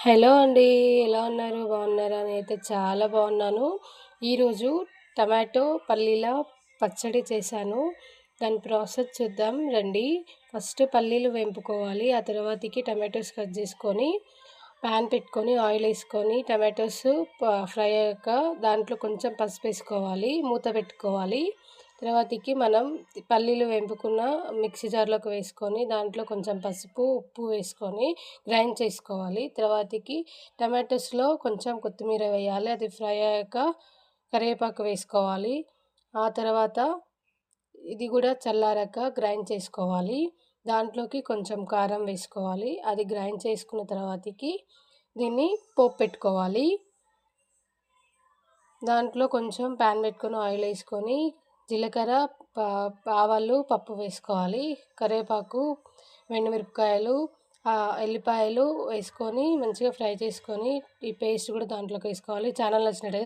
Hello అండి. ఎలా ఉన్నారు? బాగున్నారా? నేనైతే చాలా బాగున్నాను. ఈరోజు టమాటో పల్లీల పచ్చడి చేశాను. దాని ప్రాసెస్ చూద్దాం రండి. ఫస్ట్ పల్లీలు వేంపుకోవాలి. ఆ తర్వాతకి టమాటోస్ కట్ చేసుకొని, పాన్ పెట్టుకొని, ఆయిల్ వేసుకొని, టమాటోస్ ఫ్రై అయ్యాక దాంట్లో కొంచెం పసుపు వేసుకోవాలి. మూత పెట్టుకోవాలి. తర్వాతకి మనం పల్లీలు వేంపుకున్న మిక్సీ జార్లోకి వేసుకొని, దాంట్లో కొంచెం పసుపు, ఉప్పు వేసుకొని గ్రైండ్ చేసుకోవాలి. తర్వాతకి టమాటోస్‌లో కొంచెం కొత్తిమీర వేయాలి. అది ఫ్రై అయ్యాక కరివేపాకు వేసుకోవాలి. ఆ తర్వాత ఇది కూడా చల్లారాక గ్రైండ్ చేసుకోవాలి. దాంట్లోకి కొంచెం కారం వేసుకోవాలి. అది గ్రైండ్ చేసుకున్న తర్వాతకి దీన్ని పోపు పెట్టుకోవాలి. దాంట్లో కొంచెం పాన్ పెట్టుకొని ఆయిల్ వేసుకొని జీలకర్ర, ఆవాలు, పప్పు వేసుకోవాలి. కరివేపాకు, ఎండుమిరపకాయలు, ఎల్లిపాయలు వేసుకొని మంచిగా ఫ్రై చేసుకొని ఈ పేస్ట్ కూడా దాంట్లోకి వేసుకోవాలి. ఛానల్ నచ్చినట్టయితే